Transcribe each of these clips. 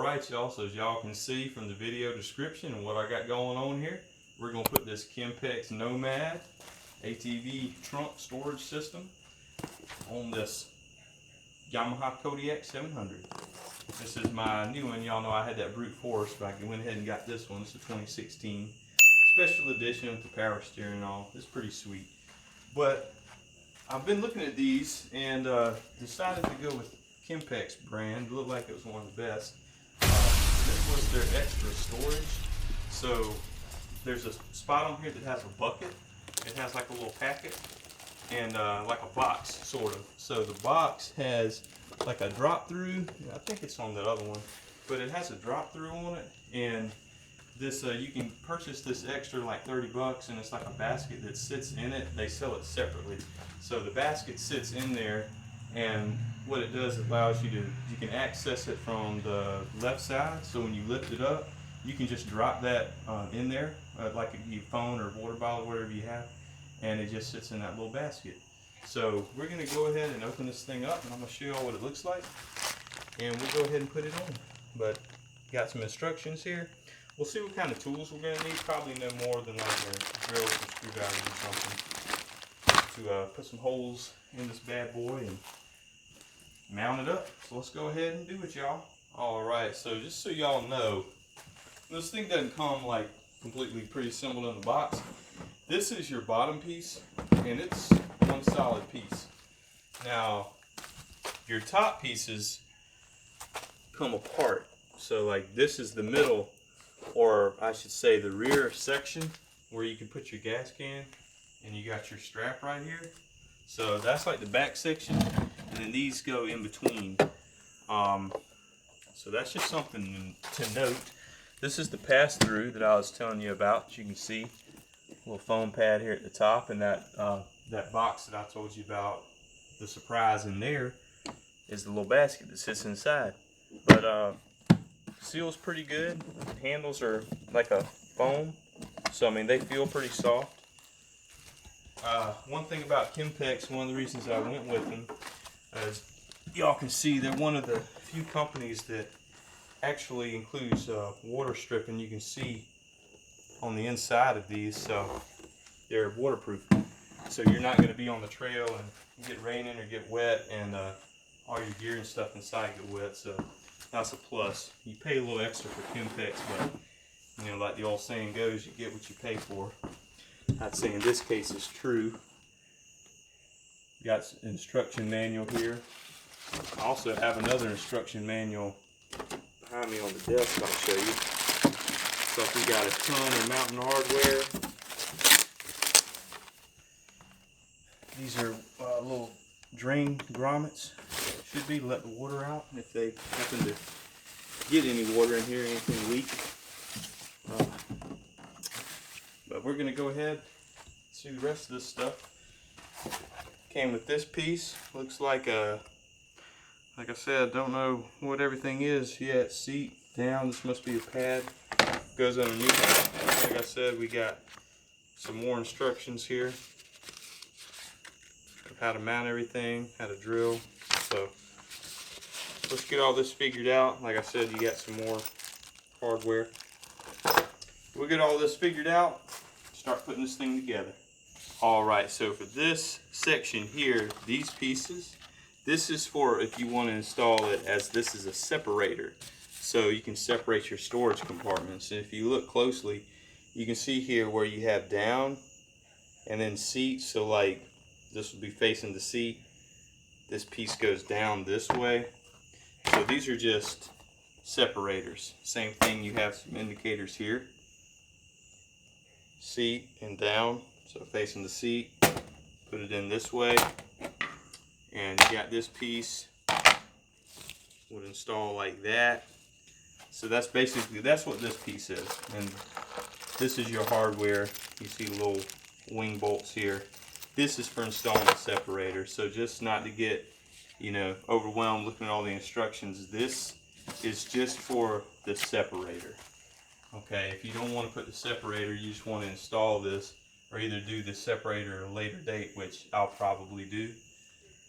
Alright y'all, so as y'all can see from the video description and what I got going on here, we're going to put this Kimpex Nomad ATV trunk storage system on this Yamaha Kodiak 700. This is my new one. Y'all know I had that brute force, but I went ahead and got this one. It's a 2016 special edition with the power steering and all. It's pretty sweet. But I've been looking at these and decided to go with Kimpex brand. It looked like it was one of the best. This was their extra storage. So there's a spot on here that has a bucket. It has like a little packet and like a box, sort of. So the box has like a drop through. I think it's on the other one, but it has a drop through on it. And this you can purchase this extra like 30 bucks, and it's like a basket that sits in it. They sell it separately. So the basket sits in there, and what it does, it allows you can access it from the left side. So when you lift it up, you can just drop that in there, like your phone or water bottle, whatever you have, and it just sits in that little basket. So we're going to go ahead and open this thing up, and I'm going to show you all what it looks like, and we'll go ahead and put it on. But got some instructions here. We'll see what kind of tools we're going to need. Probably no more than like a drill or screwdriver or something to put some holes in this bad boy and mount it up. So let's go ahead and do it, y'all. Alright, so just so y'all know, this thing doesn't come like completely pre-assembled in the box. This is your bottom piece, and it's one solid piece. Now, your top pieces come apart. So like this is the middle, or I should say the rear section, where you can put your gas can, and you got your strap right here. So that's like the back section, and then these go in between. So that's just something to note. This is the pass-through that I was telling you about. You can see a little foam pad here at the top, and that box that I told you about, the surprise in there, is the little basket that sits inside. But seal's pretty good. Handles are like a foam, so I mean they feel pretty soft. One thing about Kimpex, one of the reasons I went with them, as y'all can see, they're one of the few companies that actually includes water stripping. You can see on the inside of these, so they're waterproof. So you're not going to be on the trail and get raining or get wet, and all your gear and stuff inside get wet. So that's a plus. You pay a little extra for Kimpex, but you know, like the old saying goes, you get what you pay for. I'd say in this case it's true. Got an instruction manual here. I also have another instruction manual behind me on the desk I'll show you. So if we got a ton of mountain hardware. These are little drain grommets. Should be to let the water out if they happen to get any water in here, anything leak. But we're going to go ahead and see the rest of this stuff. Came with this piece. Looks like a, like I said, don't know what everything is yet. Seat down. This must be a pad. Goes underneath. Like I said, we got some more instructions here of how to mount everything, how to drill. So let's get all this figured out. Like I said, you got some more hardware. We'll get all this figured out, start putting this thing together. Alright, so for this section here, these pieces, this is for if you want to install it, as this is a separator. So you can separate your storage compartments. And if you look closely, you can see here where you have down and then seat. So like this will be facing the seat. This piece goes down this way. So these are just separators. Same thing, you have some indicators here. Seat and down, so facing the seat, put it in this way, and you got this piece would install like that. So that's basically, that's what this piece is, and this is your hardware. You see little wing bolts here. This is for installing a separator. So just not to get, you know, overwhelmed looking at all the instructions, this is just for the separator. Okay, if you don't want to put the separator, you just want to install this, or either do the separator at a later date, which I'll probably do.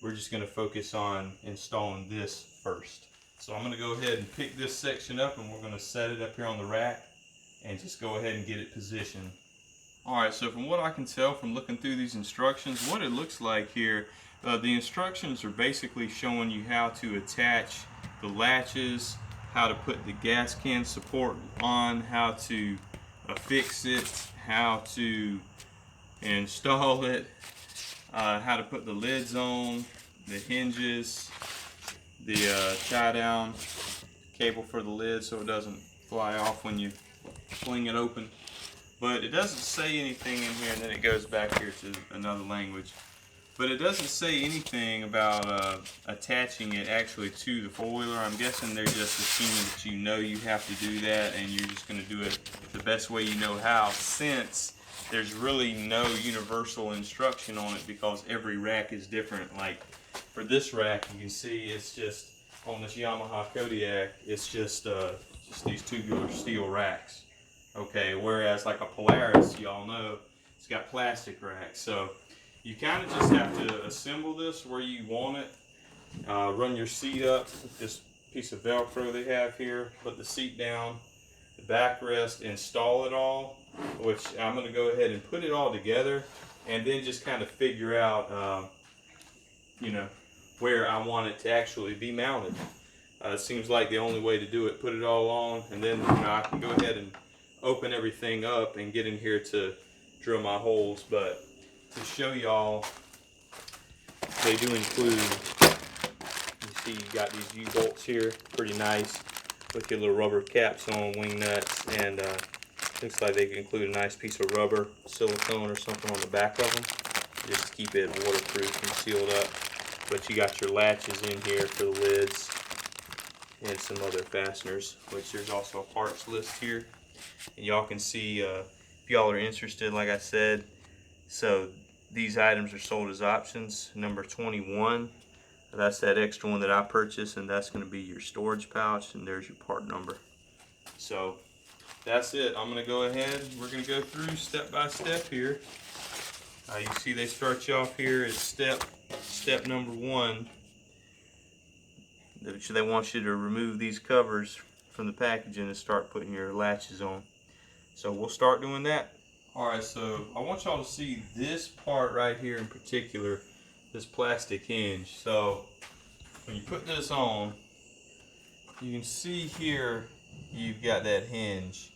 We're just going to focus on installing this first. So I'm going to go ahead and pick this section up, and we're going to set it up here on the rack and just go ahead and get it positioned. Alright, so from what I can tell from looking through these instructions, what it looks like here, the instructions are basically showing you how to attach the latches, how to put the gas can support on, how to fix it, how to install it, how to put the lids on, the hinges, the tie down cable for the lid so it doesn't fly off when you fling it open. But it doesn't say anything in here, and then it goes back here to another language. But it doesn't say anything about attaching it actually to the four-wheeler. I'm guessing they're just assuming that you know you have to do that, and you're just going to do it the best way you know how, since there's really no universal instruction on it because every rack is different. Like for this rack, you can see it's just on this Yamaha Kodiak, it's just these tubular steel racks. Okay, whereas like a Polaris, y'all know, it's got plastic racks. So you kind of just have to assemble this where you want it. Run your seat up with this piece of Velcro they have here. Put the seat down, the backrest, install it all, which I'm going to go ahead and put it all together, and then just kind of figure out, you know, where I want it to actually be mounted. It seems like the only way to do it, put it all on, and then I can go ahead and open everything up and get in here to drill my holes. But to show y'all, they do include, you see you got these U-bolts here, pretty nice, with your little rubber caps on, wing nuts, and looks like they can include a nice piece of rubber, silicone or something on the back of them, just to keep it waterproof and sealed up. But you got your latches in here for the lids and some other fasteners, which there's also a parts list here. And y'all can see, if y'all are interested, like I said, so these items are sold as options. Number 21, that's that extra one that I purchased, and that's going to be your storage pouch, and there's your part number. So that's it. I'm going to go ahead, we're going to go through step by step here. You see they start you off here at step number 1. They want you to remove these covers from the packaging and start putting your latches on. So we'll start doing that. Alright, so I want y'all to see this part right here in particular, this plastic hinge. So when you put this on, you can see here you've got that hinge.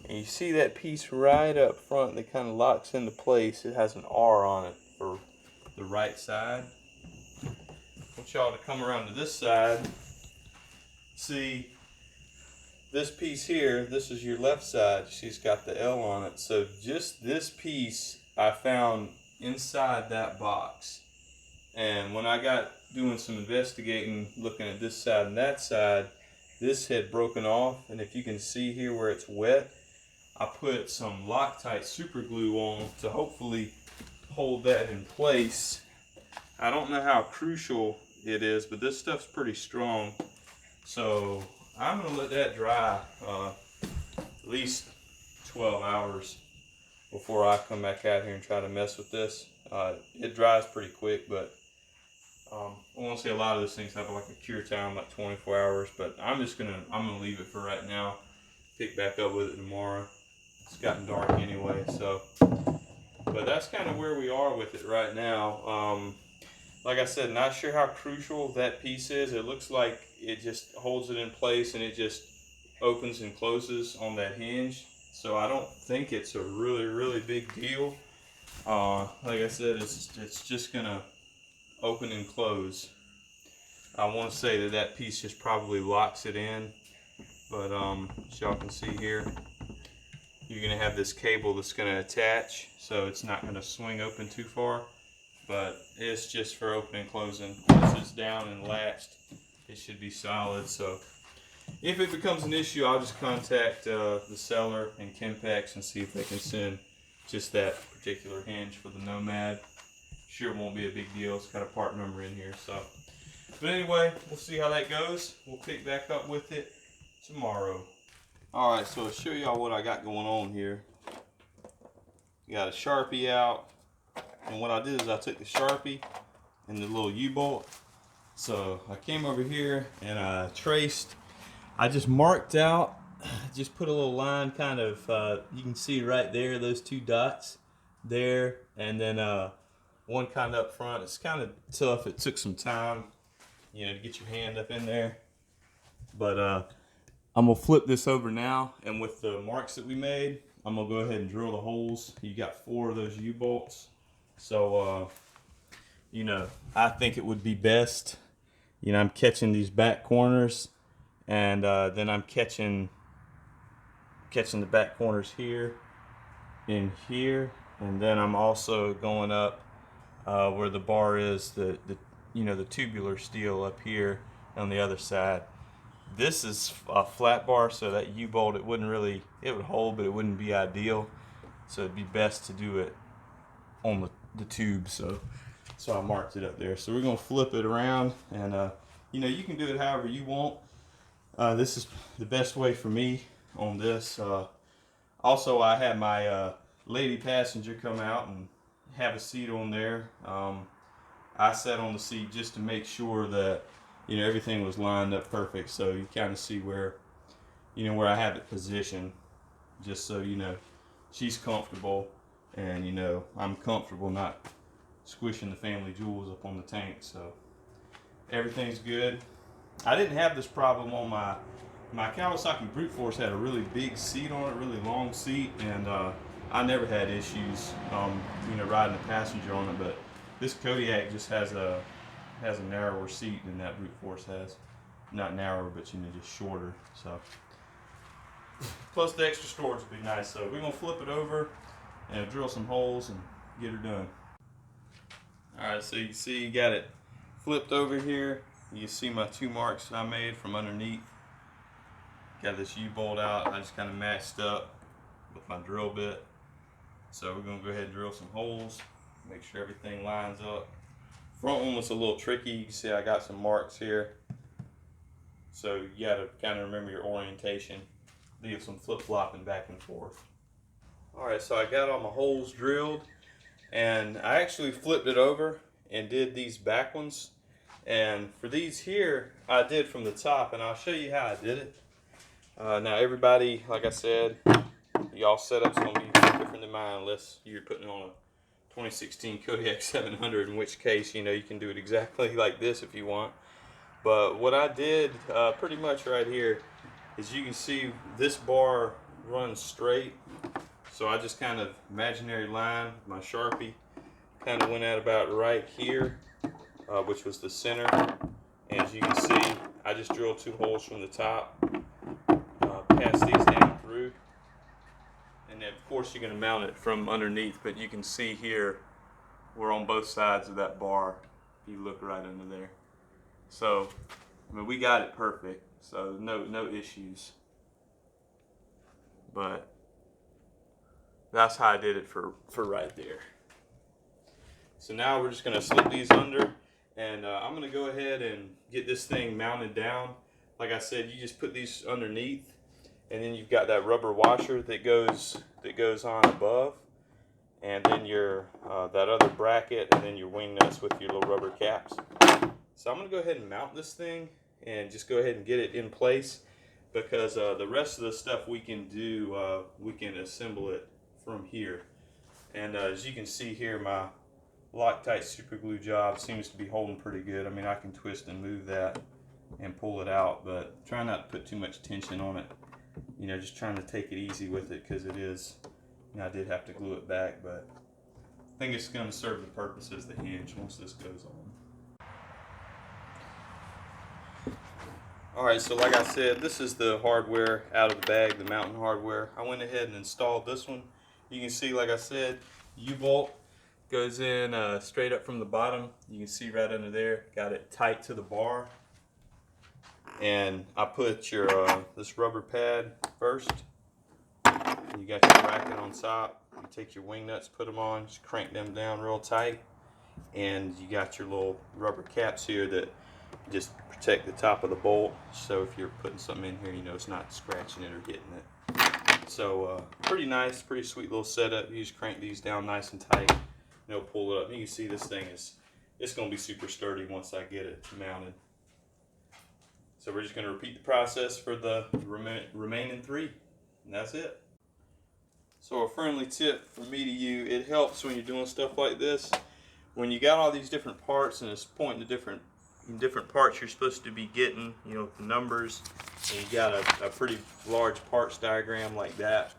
And you see that piece right up front that kind of locks into place. It has an R on it for the right side. I want y'all to come around to this side. See, this piece here, this is your left side. You see it's got the L on it. So just this piece I found inside that box. And when I got doing some investigating, looking at this side and that side, this had broken off. And if you can see here where it's wet, I put some Loctite super glue on to hopefully hold that in place. I don't know how crucial it is, but this stuff's pretty strong. So I'm going to let that dry at least 12 hours before I come back out here and try to mess with this. It dries pretty quick, but I want to say a lot of those things have like a cure time, like 24 hours. But I'm gonna leave it for right now. Pick back up with it tomorrow. It's gotten dark anyway, so. But that's kind of where we are with it right now. Like I said, not sure how crucial that piece is. It looks like it just holds it in place and it just opens and closes on that hinge. So I don't think it's a really big deal. Like I said, it's just gonna open and close. I want to say that piece just probably locks it in, but as y'all can see here, you're gonna have this cable that's gonna attach, so it's not gonna swing open too far. But it's just for opening and closing. Once it's down and latched, it should be solid. So if it becomes an issue, I'll just contact the seller and Kimpex and see if they can send just that particular hinge for the Nomad. Sure, it won't be a big deal. It's got a part number in here. So, but anyway, we'll see how that goes. We'll pick back up with it tomorrow. All right, so I'll show y'all what I got going on here. Got a Sharpie out. And what I did is I took the Sharpie and the little U-bolt So I came over here and I traced. I just marked out, just put a little line kind of, you can see right there, those two dots there, and then one kind of up front. It's kind of tough. It took some time, you know, to get your hand up in there. But I'm gonna flip this over now, and with the marks that we made, I'm gonna go ahead and drill the holes. You got 4 of those U-bolts. So, you know, I think it would be best, you know, I'm catching these back corners, and then I'm catching the back corners here and here, and then I'm also going up where the bar is, the you know, the tubular steel up here on the other side. This is a flat bar, so that U-bolt, it would hold, but it wouldn't be ideal. So it'd be best to do it on the tube. So I marked it up there. So we're gonna flip it around, and you know, you can do it however you want. This is the best way for me on this. Also, I had my lady passenger come out and have a seat on there. I sat on the seat just to make sure that, you know, everything was lined up perfect. So you kind of see where, you know, where I have it positioned, just so, you know, she's comfortable, and, you know, I'm comfortable not squishing the family jewels up on the tank. So everything's good. I didn't have this problem on my Kawasaki Brute Force. Had a really big seat on it, really long seat, and I never had issues, you know, riding a passenger on it. But this Kodiak just has a narrower seat than that Brute Force has. Not narrower, but, you know, just shorter. So plus the extra storage would be nice. So we're gonna flip it over and drill some holes and get her done. All right, so you can see you got it flipped over here. You see my 2 marks I made from underneath. Got this U-bolt out. I just kind of matched up with my drill bit. So we're gonna go ahead and drill some holes, make sure everything lines up. Front one was a little tricky. You can see I got some marks here. So you gotta kind of remember your orientation. Leave some flip-flopping back and forth. All right, so I got all my holes drilled, and I actually flipped it over and did these back ones. And for these here, I did from the top, and I'll show you how I did it. Now everybody, like I said, y'all setup's gonna be different than mine, unless you're putting it on a 2016 Kodiak 700, in which case, you know, you can do it exactly like this if you want. But what I did pretty much right here is, you can see this bar runs straight. So I just kind of imaginary line my Sharpie, kind of went at about right here, which was the center. And as you can see, I just drilled 2 holes from the top, pass these down through. And then, of course, you're going to mount it from underneath, but you can see here we're on both sides of that bar if you look right under there. So, I mean, we got it perfect, so no issues. But that's how I did it for right there. So now we're just going to slip these under, and I'm going to go ahead and get this thing mounted down. Like I said, you just put these underneath, and then you've got that rubber washer that goes on above, and then your that other bracket, and then your wing nuts with your little rubber caps. So I'm going to go ahead and mount this thing and just go ahead and get it in place, because the rest of the stuff we can do, we can assemble it from here. And as you can see here, my Loctite super glue job seems to be holding pretty good. I mean, I can twist and move that and pull it out, but try not to put too much tension on it. You know, just trying to take it easy with it, because it is, you know, I did have to glue it back, but I think it's going to serve the purpose as the hinge once this goes on. Alright, so like I said, this is the hardware out of the bag, the mountain hardware. I went ahead and installed this one. You can see, like I said, U-bolt goes in straight up from the bottom. You can see right under there, got it tight to the bar. And I put your this rubber pad first. You got your bracket on top. You take your wing nuts, put them on, just crank them down real tight. And you got your little rubber caps here that just protect the top of the bolt. So if you're putting something in here, you know it's not scratching it or hitting it. So pretty nice, pretty sweet little setup. You just crank these down nice and tight, and it'll pull it up. You can see this thing is it's going to be super sturdy once I get it mounted. So we're just going to repeat the process for the remaining 3, and that's it. So a friendly tip from me to you, it helps when you're doing stuff like this. When you got all these different parts and it's pointing to different parts you're supposed to be getting, you know, the numbers, and you got a pretty large parts diagram like that,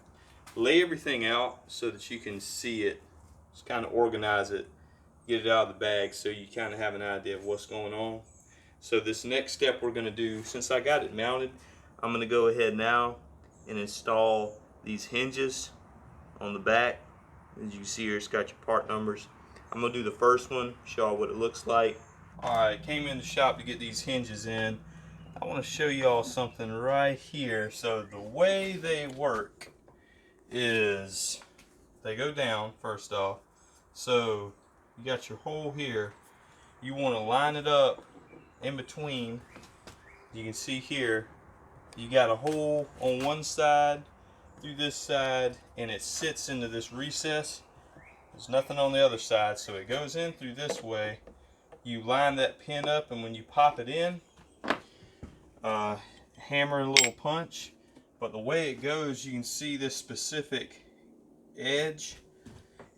lay everything out so that you can see it, just kind of organize it, get it out of the bag so you kind of have an idea of what's going on. So this next step we're going to do, since I got it mounted, I'm going to go ahead now and install these hinges on the back. As you see here, it's got your part numbers. I'm going to do the first one, show you what it looks like. Alright, came in the shop to get these hinges in. I want to show you all something right here. So the way they work is they go down first off. So you got your hole here. You want to line it up in between. You can see here you got a hole on one side through this side, and it sits into this recess. There's nothing on the other side, so it goes in through this way. You line that pin up, and when you pop it in, hammer a little punch. But the way it goes, you can see this specific edge,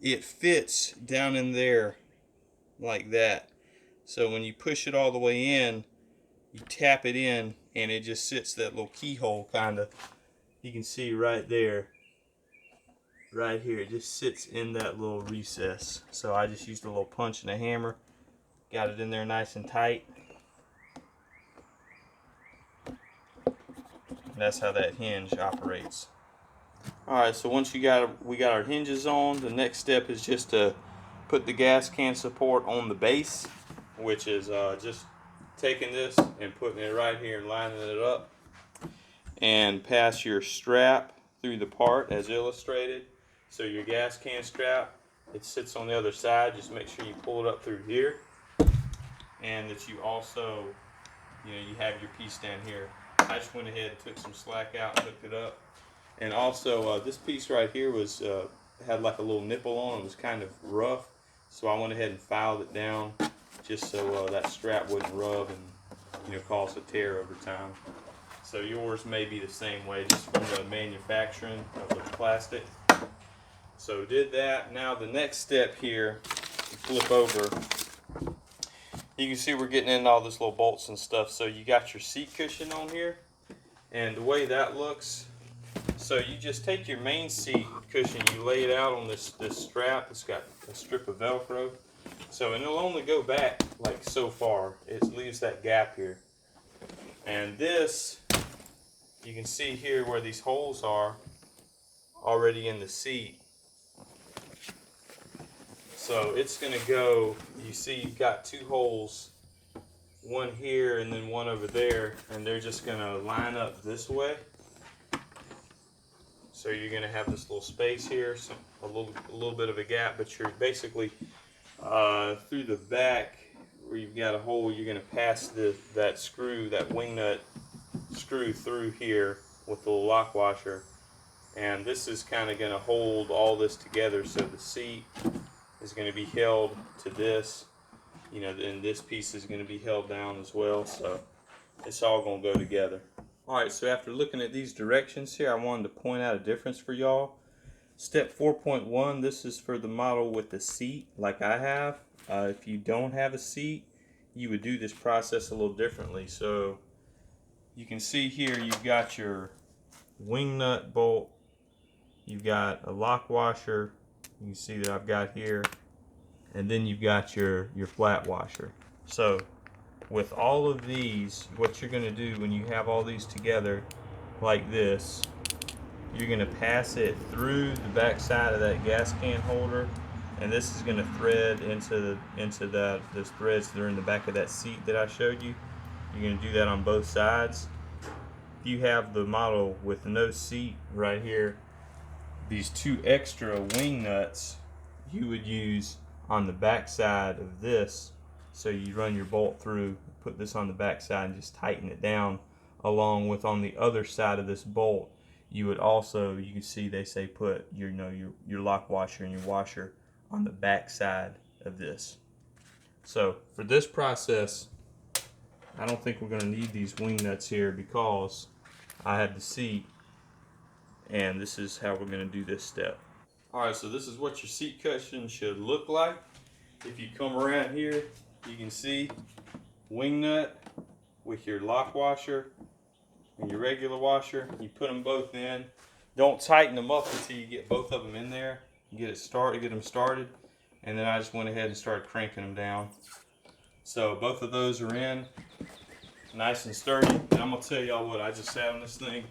it fits down in there like that. So when you push it all the way in, you tap it in, and it just sits that little keyhole kind of. You can see right there, right here, it just sits in that little recess. So I just used a little punch and a hammer, got it in there nice and tight. And that's how that hinge operates. Alright, so once we got our hinges on, the next step is just to put the gas can support on the base, which is just taking this and putting it right here and lining it up, and pass your strap through the part as illustrated. So your gas can strap, it sits on the other side. Just make sure you pull it up through here, and that you also, you know, you have your piece down here. I just went ahead and took some slack out and hooked it up. And also this piece right here was had like a little nipple on it. It was kind of rough, so I went ahead and filed it down just so that strap wouldn't rub and, you know, cause a tear over time. So yours may be the same way, just from the manufacturing of the plastic. So did that. Now the next step here, flip over. You can see we're getting in all this little bolts and stuff. So you got your seat cushion on here, and the way that looks, so you just take your main seat cushion, you lay it out on this strap. It's got a strip of Velcro. So, and it'll only go back like so far. It leaves that gap here. And this, you can see here where these holes are already in the seat. So it's going to go, you see you've got 2 holes, one here and then one over there, and they're just going to line up this way. So you're going to have this little space here, so a little bit of a gap, but you're basically through the back where you've got a hole, you're going to pass that screw, that wing nut screw through here with the little lock washer, and this is kind of going to hold all this together. So the seat is going to be held to this, you know, and this piece is going to be held down as well. So it's all going to go together. Alright, so after looking at these directions here, I wanted to point out a difference for y'all. Step 4.1, this is for the model with the seat like I have. If you don't have a seat, you would do this process a little differently. So you can see here you've got your wing nut bolt, you've got a lock washer, you can see that I've got here, and then you've got your flat washer. So with all of these, what you're going to do when you have all these together like this, you're going to pass it through the back side of that gas can holder, and this is going to thread into those threads that are in the back of that seat that I showed you. You're going to do that on both sides. If you have the model with no seat right here, these 2 extra wing nuts you would use on the back side of this. So you run your bolt through, put this on the back side, and just tighten it down, along with on the other side of this bolt. You would also, you can see they say put your lock washer and your washer on the back side of this. So for this process, I don't think we're going to need these wing nuts here because I have the seat, and this is how we're going to do this step. Alright, so this is what your seat cushion should look like. If you come around here, you can see wing nut with your lock washer and your regular washer. You put them both in. Don't tighten them up until you get both of them in there. Get them started. And then I just went ahead and started cranking them down. So both of those are in, nice and sturdy. And I'm gonna tell y'all what, I just sat on this thing.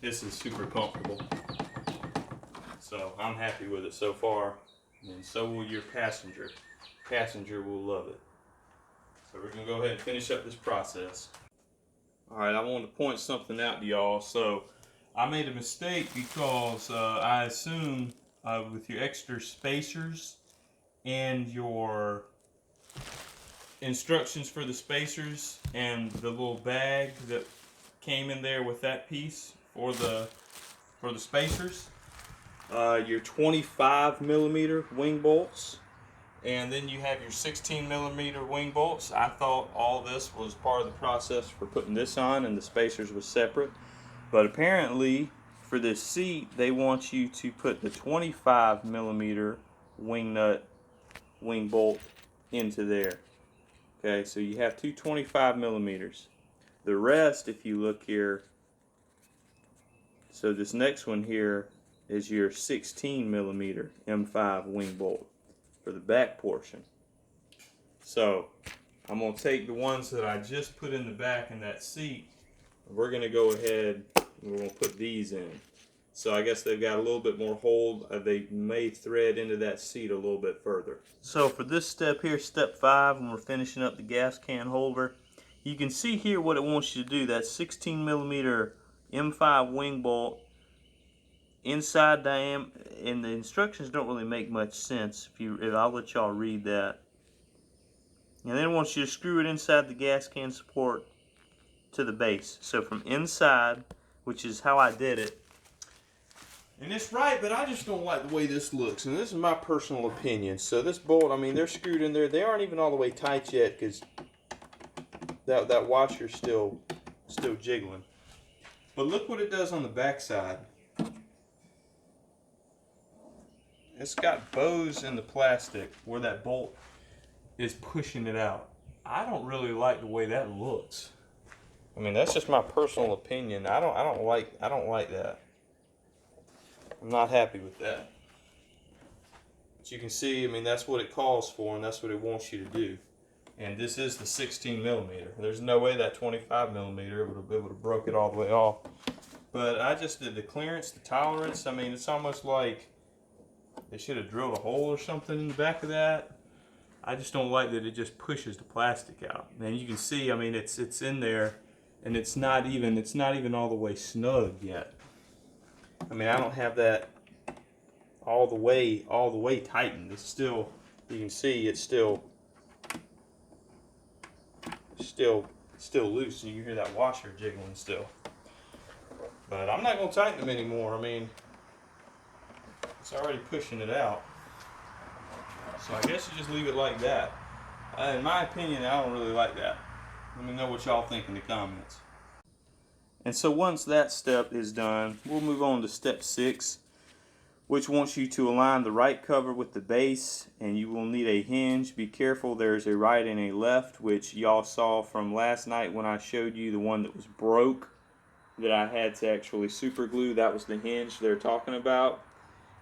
This is super comfortable. So I'm happy with it so far, and so will your passenger. Passenger will love it. So we're gonna go ahead and finish up this process. All right, I wanted to point something out to y'all. So I made a mistake because I assumed with your extra spacers and your instructions for the spacers and the little bag that came in there with that piece for the spacers, your 25 millimeter wing bolts, and then you have your 16 millimeter wing bolts. I thought all this was part of the process for putting this on, and the spacers was separate. But apparently, for this seat, they want you to put the 25 millimeter wing nut wing bolt into there. Okay, so you have two 25 millimeters. The rest, if you look here, so this next one here is your 16 millimeter M5 wing bolt for the back portion. So I'm going to take the ones that I just put in the back in that seat, and we're going to go ahead and we're going to put these in. So I guess they've got a little bit more hold. They may thread into that seat a little bit further. So for this step here, step 5, when we're finishing up the gas can holder, you can see here what it wants you to do. That 16 millimeter M5 wing bolt inside diameter, and the instructions don't really make much sense. If I'll let y'all read that. And then it wants you to screw it inside the gas can support to the base. So from inside, which is how I did it. And it's right, but I just don't like the way this looks. And this is my personal opinion. So this bolt, I mean, they're screwed in there. They aren't even all the way tight yet because that washer's still jiggling. But look what it does on the back side. It's got bows in the plastic where that bolt is pushing it out. I don't really like the way that looks. I mean, that's just my personal opinion. I don't like that. I'm not happy with that. But you can see, I mean, that's what it calls for, and that's what it wants you to do. And this is the 16 millimeter. There's no way that 25 millimeter would have broke it all the way off. But I just did the clearance, the tolerance. I mean, it's almost like they should have drilled a hole or something in the back of that. I just don't like that it just pushes the plastic out. And you can see, I mean, it's in there, and it's not even all the way snug yet. I mean, I don't have that all the way tightened. It's still, you can see it's still loose, and you can hear that washer jiggling still. But I'm not going to tighten them anymore. I mean, it's already pushing it out. So I guess you just leave it like that. In my opinion, I don't really like that. Let me know what y'all think in the comments. And so once that step is done, we'll move on to step 6, which wants you to align the right cover with the base, and you will need a hinge. Be careful, there's a right and a left, which y'all saw from last night when I showed you the one that was broke, that I had to actually super glue. That was the hinge they're talking about,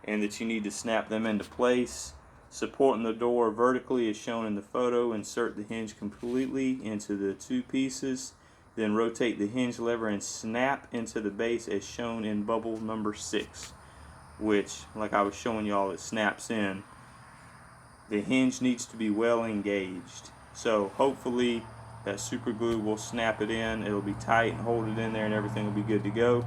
and that you need to snap them into place. Supporting the door vertically as shown in the photo, insert the hinge completely into the two pieces. Then rotate the hinge lever and snap into the base as shown in bubble number 6, which, like I was showing y'all, it snaps in. The hinge needs to be well engaged. So hopefully that super glue will snap it in. It'll be tight and hold it in there, and everything will be good to go.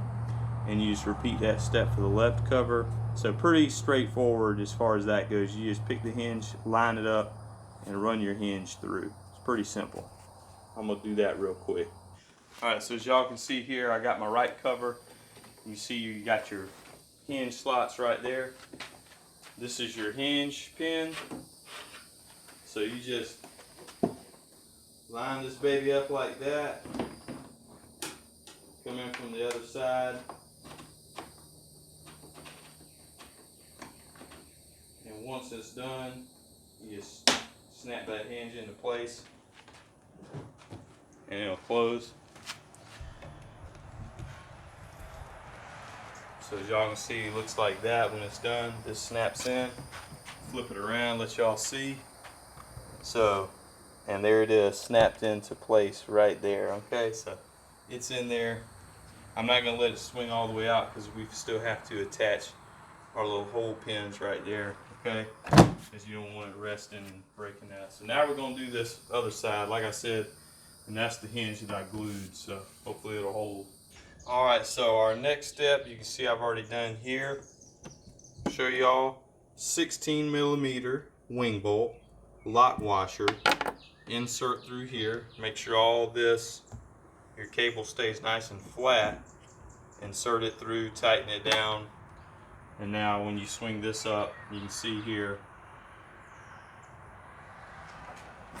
And you just repeat that step for the left cover. So pretty straightforward as far as that goes. You just pick the hinge, line it up, and run your hinge through. It's pretty simple. I'm going to do that real quick. Alright, so as y'all can see here, I got my right cover. You see you got your hinge slots right there. This is your hinge pin. So you just line this baby up like that. Come in from the other side. And once it's done, you just snap that hinge into place and it'll close. So as y'all can see, it looks like that when it's done. This snaps in. Flip it around, let y'all see. So, and there it is, snapped into place right there. Okay, so it's in there. I'm not gonna let it swing all the way out because we still have to attach our little hole pins right there. Okay, because you don't want it resting and breaking out. So now we're gonna do this other side, like I said, and that's the hinge that I glued. So hopefully it'll hold. All right, so our next step, you can see I've already done here. Show y'all 16mm wing bolt, lock washer, insert through here. Make sure all this, your cable stays nice and flat. Insert it through, tighten it down. And now when you swing this up, you can see here,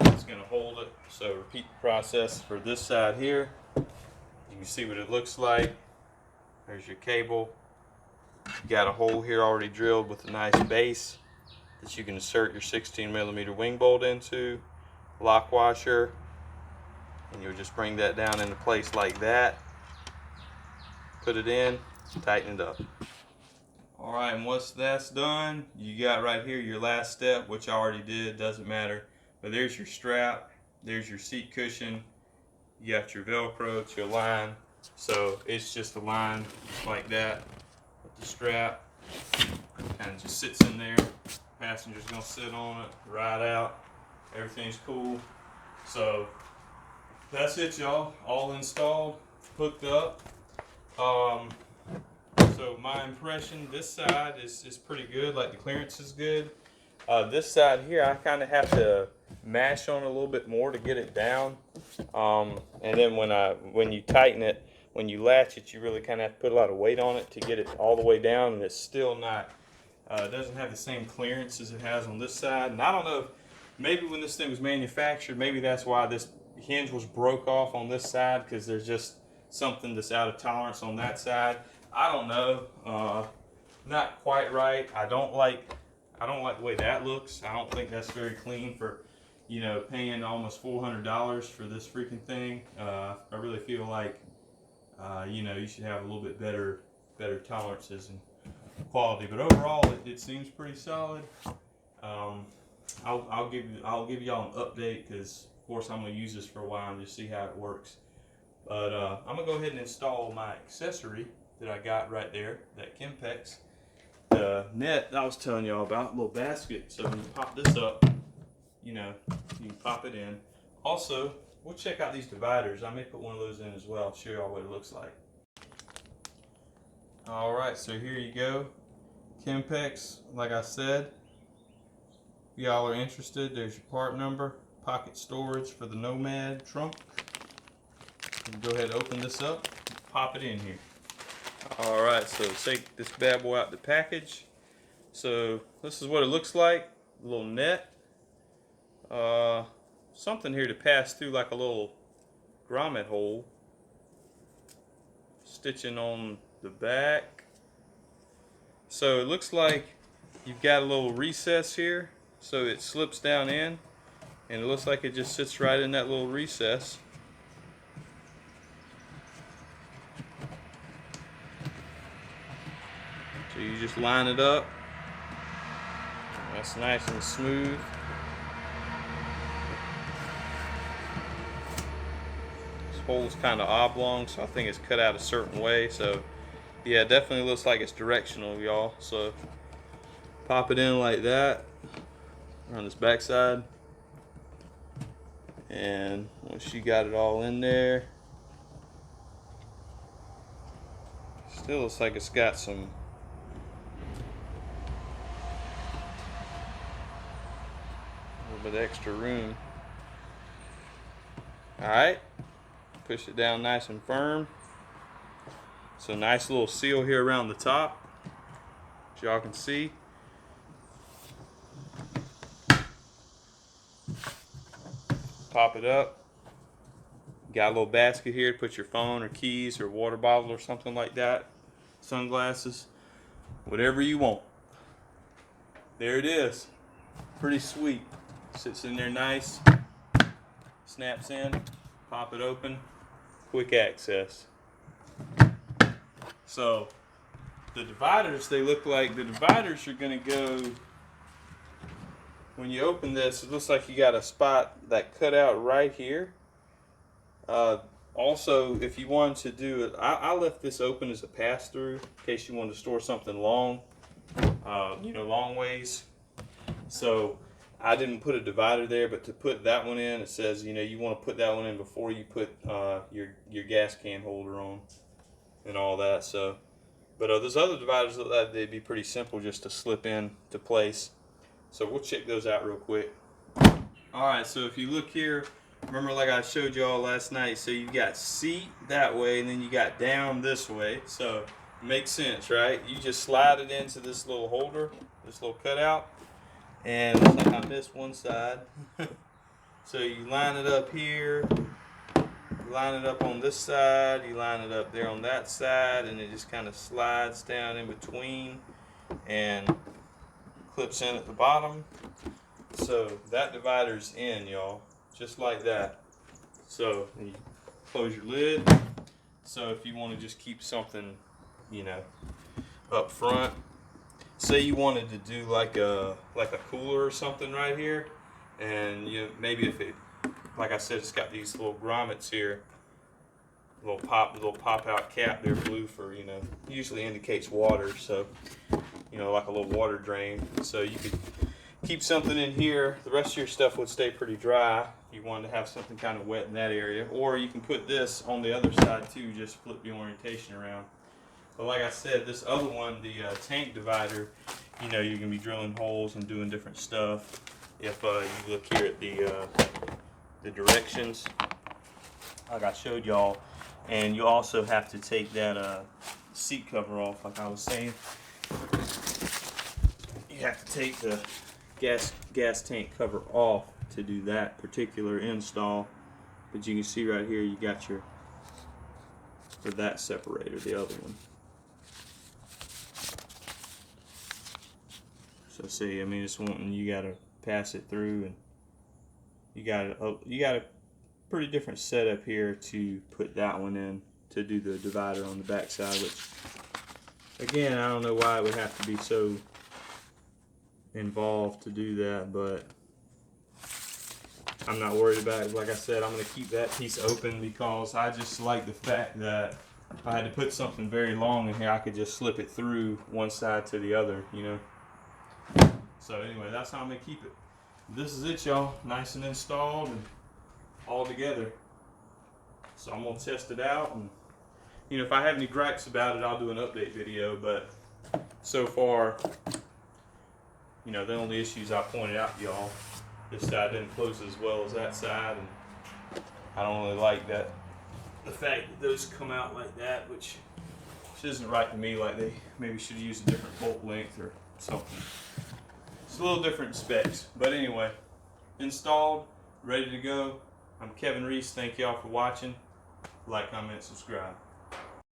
it's gonna hold it. So repeat the process for this side here. You can see what it looks like. There's your cable. You got a hole here already drilled with a nice base that you can insert your 16mm wing bolt into. Lock washer, and you'll just bring that down into place like that. Put it in, tighten it up. All right, and once that's done, you got right here your last step, which I already did, doesn't matter. But there's your strap, there's your seat cushion, you got your Velcro, it's your line. So it's just a line just like that with the strap. Kind of just sits in there. Passenger's gonna sit on it, ride out. Everything's cool. So that's it, y'all. All installed, hooked up. So my impression, this side is pretty good, like the clearance is good. This side here, I kind of have to mash on a little bit more to get it down. And then when you tighten it, when you latch it, you really kind of have to put a lot of weight on it to get it all the way down, and it's still not, it doesn't have the same clearance as it has on this side. And I don't know, maybe when this thing was manufactured, maybe that's why this hinge was broke off on this side, because there's just something that's out of tolerance on that side. I don't know. Not quite right. I don't like the way that looks. I don't think that's very clean for, you know, paying almost $400 for this freaking thing. I really feel like, you know, you should have a little bit better tolerances and quality. But overall, it seems pretty solid. I'll give y'all an update, because of course I'm gonna use this for a while and just see how it works. But I'm gonna go ahead and install my accessory that I got right there, that Kimpex. The net I was telling y'all about, little basket. So when you pop this up, you know, you can pop it in. Also, we'll check out these dividers. I may put one of those in as well. I'll show y'all what it looks like. All right, so here you go. Kimpex, like I said. If y'all are interested, there's your part number. Pocket storage for the Nomad trunk. You can go ahead and open this up, pop it in here. All right, so take this bad boy out the package. So this is what it looks like. A little net. Something here to pass through, like a little grommet hole. Stitching on the back. So it looks like you've got a little recess here, so it slips down in, and it looks like it just sits right in that little recess. So you just line it up. That's nice and smooth. This hole is kind of oblong, so I think it's cut out a certain way. So yeah, it definitely looks like it's directional, y'all. So pop it in like that on this back side. And once you got it all in there, still looks like it's got some bit of extra room. Alright, push it down nice and firm. So nice little seal here around the top, as y'all can see. Pop it up, got a little basket here to put your phone or keys or water bottle or something like that. Sunglasses, whatever you want. There it is. Pretty sweet. Sits in there nice. Snaps in. Pop it open. Quick access. So the dividers, they look like the dividers are going to go, when you open this, it looks like you got a spot that cut out right here. Also, if you wanted to do it, I left this open as a pass-through in case you wanted to store something long, long ways. So I didn't put a divider there, but to put that one in, it says, you want to put that one in before you put your gas can holder on and all that. So, but those other dividers look like they'd be pretty simple just to slip in to place. So we'll check those out real quick. Alright, so if you look here, remember like I showed you all last night, so you got seat that way and then you got down this way. So it makes sense, right? You just slide it into this little holder, this little cutout, and it looks like I missed one side. So you line it up here, you line it up on this side, you line it up there on that side, and it just kind of slides down in between and clips in at the bottom. So that divider's in, y'all, just like that. So you close your lid. So if you want to just keep something, up front, say you wanted to do like a cooler or something right here, and maybe if it, like I said, it's got these little grommets here, little pop out cap there, blue for usually indicates water. So like a little water drain. So you could keep something in here. The rest of your stuff would stay pretty dry if you wanted to have something kind of wet in that area. Or you can put this on the other side too, just flip the orientation around. But like I said, this other one, the tank divider, you can be drilling holes and doing different stuff. If you look here at the directions, like I showed y'all, and you also have to take that seat cover off, like I was saying. You have to take the gas tank cover off to do that particular install. But you can see right here, you got for that separator, the other one. So see, it's wanting, you got to pass it through, and you got a pretty different setup here to put that one in to do the divider on the back side, which again, I don't know why it would have to be so involved to do that, but I'm not worried about it. Like I said, I'm going to keep that piece open because I just like the fact that if I had to put something very long in here, I could just slip it through one side to the other, So anyway, that's how I'm going to keep it. This is it, y'all. Nice and installed and all together. So I'm going to test it out, and if I have any gripes about it, I'll do an update video. But so far, the only issues I pointed out to y'all, this side didn't close as well as that side, and I don't really like that, the fact that those come out like that, which isn't right to me. Like they maybe should have used a different bolt length or something. It's a little different specs, but anyway, installed, ready to go. I'm Kevin Reese. Thank y'all for watching. Like, comment, subscribe.